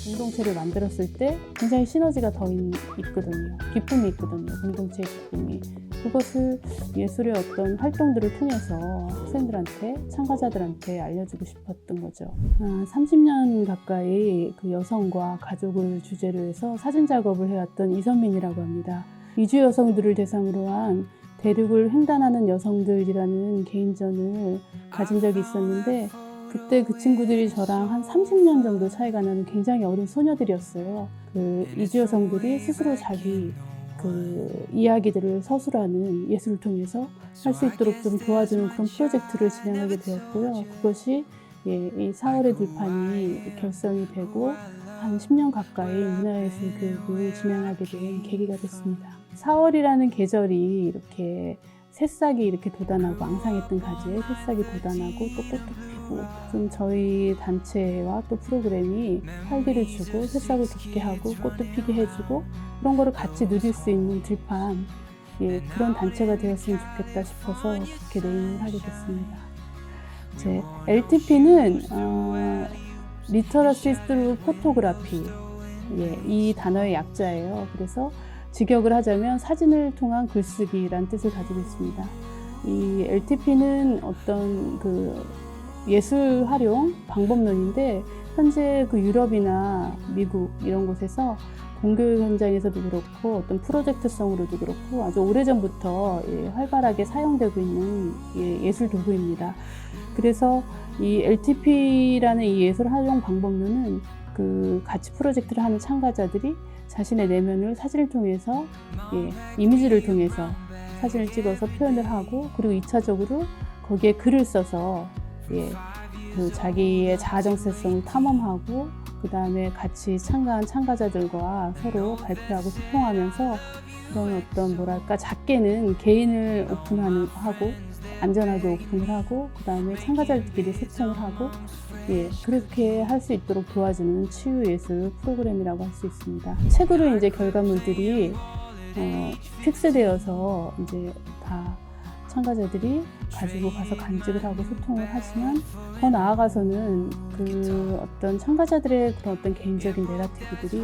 공동체를 만들었을 때 굉장히 시너지가 더 있거든요. 기쁨이 있거든요. 공동체의 기쁨이. 그것을 예술의 어떤 활동들을 통해서 학생들한테, 참가자들한테 알려주고 싶었던 거죠. 30년 가까이 그 여성과 가족을 주제로 해서 사진 작업을 해왔던 이선민이라고 합니다. 이주 여성들을 대상으로 한 대륙을 횡단하는 여성들이라는 개인전을 가진 적이 있었는데, 그때 그 친구들이 저랑 한 30년 정도 차이가 나는 굉장히 어린 소녀들이었어요. 그 이주 여성들이 스스로 자기 그 이야기들을 서술하는 예술을 통해서 할 수 있도록 좀 도와주는 그런 프로젝트를 진행하게 되었고요. 그것이 이 4월의 들판이 결성이 되고 한 10년 가까이 문화예술 교육을 진행하게 된 계기가 됐습니다. 4월이라는 계절이 이렇게 새싹이 이렇게 돋아나고 앙상했던 가지에 새싹이 돋아나고 또 꽃도 피고, 좀 저희 단체와 또 프로그램이 활기를 주고 새싹을 돋게 하고 꽃도 피게 해주고 그런 거를 같이 누릴 수 있는 들판, 그런 단체가 되었으면 좋겠다 싶어서 그렇게 네임을 하게 됐습니다. 제 LTP는 리터러시 스루 포토그래피, 이 단어의 약자예요. 그래서 직역을 하자면 사진을 통한 글쓰기란 뜻을 가지고 있습니다. 이 LTP는 어떤 그 예술 활용 방법론인데, 현재 그 유럽이나 미국 이런 곳에서 공교육 현장에서도 그렇고 어떤 프로젝트성으로도 그렇고 아주 오래전부터 활발하게 사용되고 있는 예술 도구입니다. 그래서 이 LTP라는 이 예술 활용 방법론은 그 같이 프로젝트를 하는 참가자들이 자신의 내면을 사진을 통해서, 이미지를 통해서 사진을 찍어서 표현을 하고, 그리고 2차적으로 거기에 글을 써서 그 자기의 자아 정체성을 탐험하고, 그 다음에 같이 참가한 참가자들과 서로 발표하고 소통하면서 그런 어떤 뭐랄까, 작게는 개인을 하고 안전하게 오픈을 하고, 그 다음에 참가자들끼리 소통을 하고, 그렇게 할 수 있도록 도와주는 치유예술 프로그램이라고 할 수 있습니다. 책으로 이제 결과물들이 픽스되어서 이제 다 참가자들이 가지고 가서 간직을 하고 소통을 하지만, 더 나아가서는 그 어떤 참가자들의 그런 어떤 개인적인 내러티브들이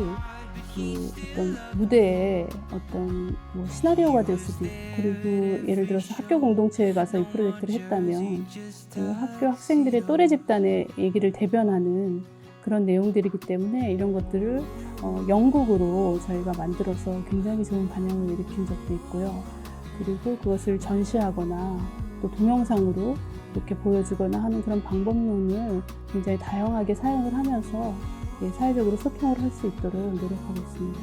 그 어떤 무대에 어떤 뭐 시나리오가 될 수도 있고, 그리고 예를 들어서 학교 공동체에 가서 이 프로젝트를 했다면 그 학교 학생들의 또래 집단의 얘기를 대변하는 그런 내용들이기 때문에 이런 것들을 영국으로 저희가 만들어서 굉장히 좋은 반향을 일으킨 적도 있고요. 그리고 그것을 전시하거나 또 동영상으로 이렇게 보여주거나 하는 그런 방법론을 굉장히 다양하게 사용을 하면서 사회적으로 소통을 할 수 있도록 노력하고 있습니다.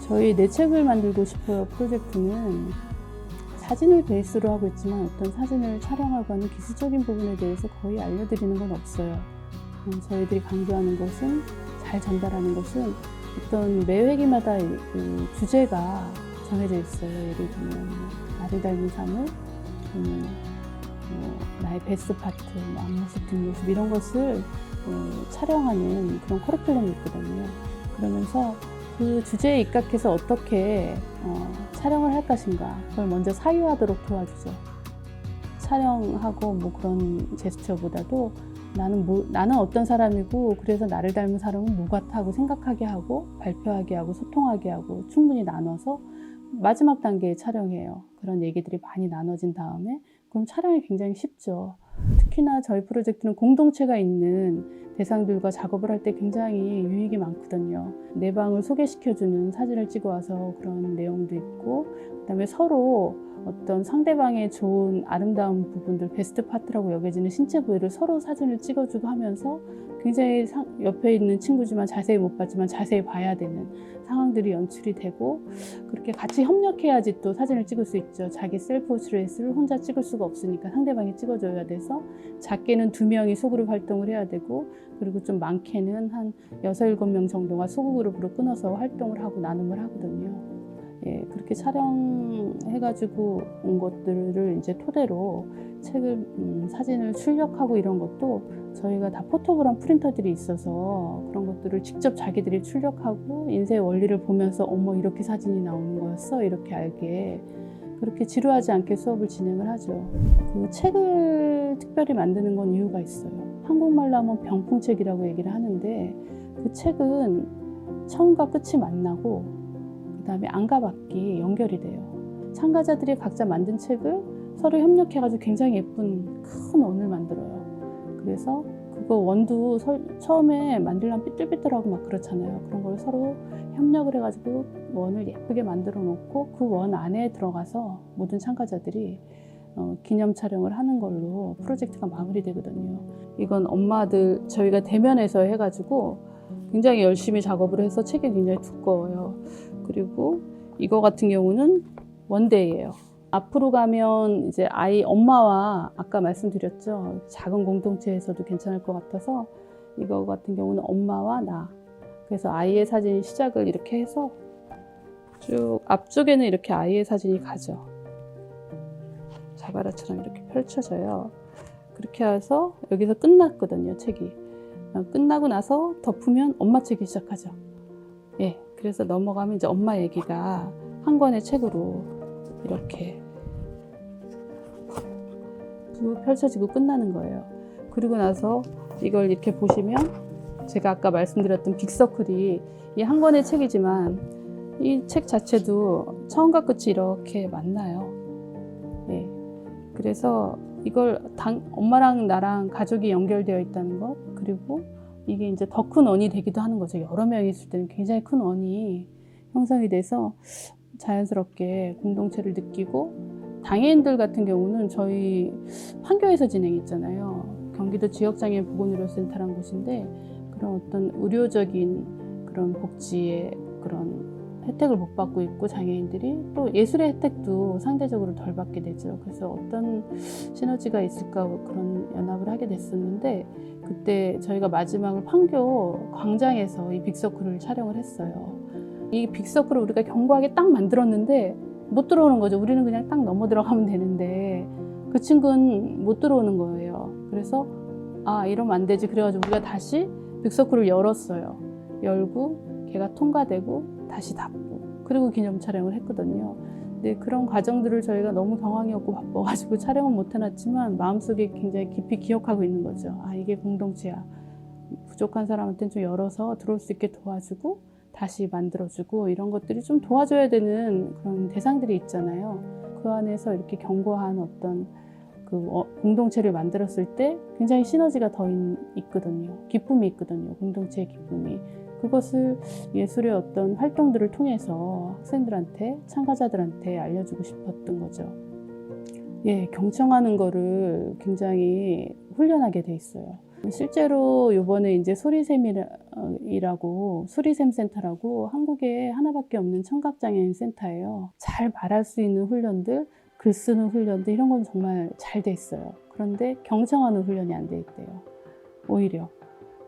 저희 내 책을 만들고 싶어요 프로젝트는 사진을 베이스로 하고 있지만 어떤 사진을 촬영하고 하는 기술적인 부분에 대해서 거의 알려드리는 건 없어요. 저희들이 강조하는 것은, 잘 전달하는 것은 어떤 매 회기마다 그 주제가 정해져 있어요. 예를 들면 나를 닮은 삶을, 나의 베스트 파트, 앞모습, 뒷모습 이런 것을 촬영하는 그런 커리큘럼이 있거든요. 그러면서 그 주제에 입각해서 어떻게 촬영을 할 것인가, 그걸 먼저 사유하도록 도와주죠. 촬영하고 뭐 그런 제스처보다도 나는 어떤 사람이고, 그래서 나를 닮은 사람은 뭐 같아 하고 생각하게 하고 발표하게 하고 소통하게 하고 충분히 나눠서 마지막 단계에 촬영해요. 그런 얘기들이 많이 나눠진 다음에 그럼 촬영이 굉장히 쉽죠. 특히나 저희 프로젝트는 공동체가 있는 대상들과 작업을 할 때 굉장히 유익이 많거든요. 내 방을 소개시켜주는 사진을 찍어와서 그런 내용도 있고, 그다음에 서로 어떤 상대방의 좋은 아름다운 부분들, 베스트 파트라고 여겨지는 신체 부위를 서로 사진을 찍어주고 하면서 굉장히 옆에 있는 친구지만 자세히 못 봤지만 자세히 봐야 되는 상황들이 연출이 되고, 그렇게 같이 협력해야지 또 사진을 찍을 수 있죠. 자기 셀프 포트레이트를 혼자 찍을 수가 없으니까 상대방이 찍어줘야 돼서, 작게는 2명이 소그룹 활동을 해야 되고, 그리고 좀 많게는 한 6, 7명 정도가 소그룹으로 끊어서 활동을 하고 나눔을 하거든요. 그렇게 촬영해가지고 온 것들을 이제 토대로 책을, 사진을 출력하고 이런 것도 저희가 다 포토그램 프린터들이 있어서 그런 것들을 직접 자기들이 출력하고 인쇄 원리를 보면서 어머 이렇게 사진이 나오는 거였어? 이렇게 알게, 그렇게 지루하지 않게 수업을 진행을 하죠. 그 책을 특별히 만드는 건 이유가 있어요. 한국말로 하면 병풍책이라고 얘기를 하는데, 그 책은 처음과 끝이 만나고 그다음에 안과 밖이 연결이 돼요. 참가자들이 각자 만든 책을 서로 협력해가지고 굉장히 예쁜 큰 원을 만들어요. 그래서 그거 원도 처음에 만들려면 삐뚤삐뚤하고 막 그렇잖아요. 그런 걸 서로 협력을 해가지고 원을 예쁘게 만들어 놓고 그 원 안에 들어가서 모든 참가자들이 기념 촬영을 하는 걸로 프로젝트가 마무리되거든요. 이건 엄마들 저희가 대면에서 해가지고 굉장히 열심히 작업을 해서 책이 굉장히 두꺼워요. 그리고 이거 같은 경우는 원데이예요. 앞으로 가면 이제 엄마와 아까 말씀드렸죠. 작은 공동체에서도 괜찮을 것 같아서 이거 같은 경우는 엄마와 나. 그래서 아이의 사진이 시작을 이렇게 해서 쭉 앞쪽에는 이렇게 아이의 사진이 가죠. 자바라처럼 이렇게 펼쳐져요. 그렇게 해서 여기서 끝났거든요, 책이. 끝나고 나서 덮으면 엄마 책이 시작하죠. 예, 그래서 넘어가면 이제 엄마 얘기가 한 권의 책으로 이렇게 쭉 펼쳐지고 끝나는 거예요. 그리고 나서 이걸 이렇게 보시면 제가 아까 말씀드렸던 빅서클이 이 한 권의 책이지만 이 책 자체도 처음과 끝이 이렇게 만나요. 예. 그래서 이걸 엄마랑 나랑 가족이 연결되어 있다는 것, 그리고 이게 이제 더 큰 원이 되기도 하는 거죠. 여러 명이 있을 때는 굉장히 큰 원이 형성이 돼서 자연스럽게 공동체를 느끼고, 장애인들 같은 경우는 저희 판교에서 진행했잖아요. 경기도 지역장애인 보건의료센터라는 곳인데 그런 어떤 의료적인 그런 복지의 그런 혜택을 못 받고 있고, 장애인들이 또 예술의 혜택도 상대적으로 덜 받게 되죠. 그래서 어떤 시너지가 있을까 그런 연합을 하게 됐었는데, 그때 저희가 마지막으로 판교 광장에서 이 빅서클을 촬영을 했어요. 이 빅서클을 우리가 견고하게 딱 만들었는데 못 들어오는 거죠. 우리는 그냥 딱 넘어 들어가면 되는데 그 친구는 못 들어오는 거예요. 그래서 이러면 안 되지. 그래가지고 우리가 다시 빅서클을 열었어요. 열고 걔가 통과되고 다시 닫고, 그리고 기념 촬영을 했거든요. 근데 그런 과정들을 저희가 너무 경황이 없고 바빠가지고 촬영은 못 해놨지만 마음속에 굉장히 깊이 기억하고 있는 거죠. 이게 공동체야. 부족한 사람한테는 좀 열어서 들어올 수 있게 도와주고 다시 만들어주고, 이런 것들이 좀 도와줘야 되는 그런 대상들이 있잖아요. 그 안에서 이렇게 견고한 어떤 그 공동체를 만들었을 때 굉장히 시너지가 더 있거든요. 기쁨이 있거든요. 공동체의 기쁨이. 그것을 예술의 어떤 활동들을 통해서 학생들한테, 참가자들한테 알려주고 싶었던 거죠. 예, 경청하는 거를 굉장히 훈련하게 돼 있어요. 실제로 이번에 이제 소리샘이라고, 소리샘 센터라고 한국에 하나밖에 없는 청각장애인 센터예요. 잘 말할 수 있는 훈련들, 글 쓰는 훈련들, 이런 건 정말 잘 돼 있어요. 그런데 경청하는 훈련이 안 돼 있대요. 오히려.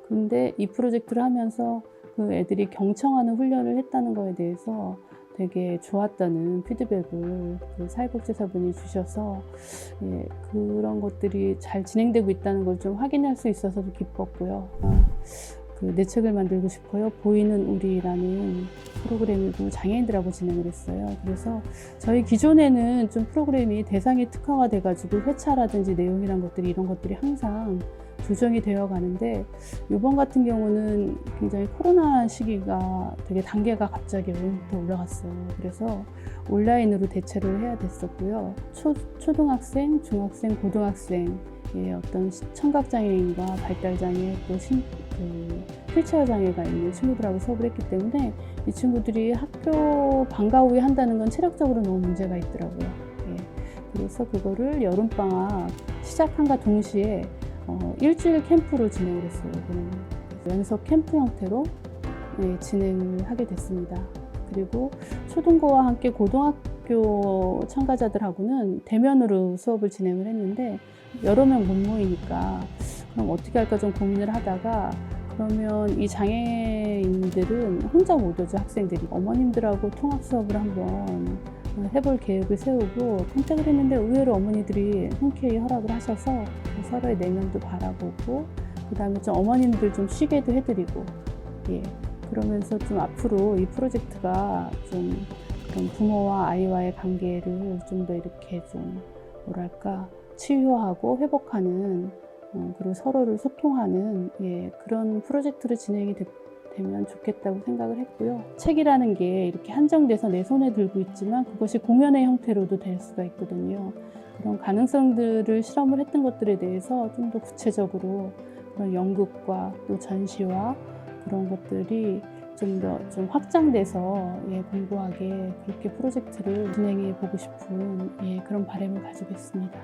근데 이 프로젝트를 하면서 그 애들이 경청하는 훈련을 했다는 거에 대해서 되게 좋았다는 피드백을 그 사회복지사분이 주셔서, 예, 그런 것들이 잘 진행되고 있다는 걸 좀 확인할 수 있어서도 기뻤고요. 내 책을 만들고 싶어요. 보이는 우리라는 프로그램이고 장애인들하고 진행을 했어요. 그래서 저희 기존에는 좀 프로그램이 대상이 특화가 돼가지고 회차라든지 내용이란 것들이, 이런 것들이 항상 조정이 되어 가는데, 이번 같은 경우는 굉장히 코로나 시기가 되게 단계가 갑자기 올해부터 올라갔어요. 그래서 온라인으로 대체를 해야 됐었고요. 초등학생, 중학생, 고등학생의 어떤 청각장애인과 발달장애, 또 휠체어 장애가 있는 친구들하고 수업을 했기 때문에 이 친구들이 학교 방과 후에 한다는 건 체력적으로 너무 문제가 있더라고요. 예. 그래서 그거를 여름방학 시작한과 동시에 일주일 캠프로 진행을 했어요. 연속 캠프 형태로 진행을 하게 됐습니다. 그리고 초등고와 함께 고등학교 참가자들하고는 대면으로 수업을 진행을 했는데, 여러 명 못 모이니까 그럼 어떻게 할까 좀 고민을 하다가, 그러면 이 장애인들은 혼자 못 오죠. 학생들이 어머님들하고 통합 수업을 한번 해볼 계획을 세우고 컨택을 했는데, 의외로 어머니들이 흔쾌히 허락을 하셔서 서로의 내면도 바라보고, 그 다음에 좀 어머님들 좀 쉬게도 해드리고, 예, 그러면서 좀 앞으로 이 프로젝트가 좀 그런 부모와 아이와의 관계를 좀 더 이렇게 좀 뭐랄까 치유하고 회복하는, 그리고 서로를 소통하는, 예, 그런 프로젝트로 진행이 되면 좋겠다고 생각을 했고요. 책이라는 게 이렇게 한정돼서 내 손에 들고 있지만 그것이 공연의 형태로도 될 수가 있거든요. 그런 가능성들을 실험을 했던 것들에 대해서 좀 더 구체적으로 그런 연극과 또 전시와 그런 것들이 좀 더 확장돼서 공고하게 그렇게 프로젝트를 진행해 보고 싶은 그런 바람을 가지고 있습니다.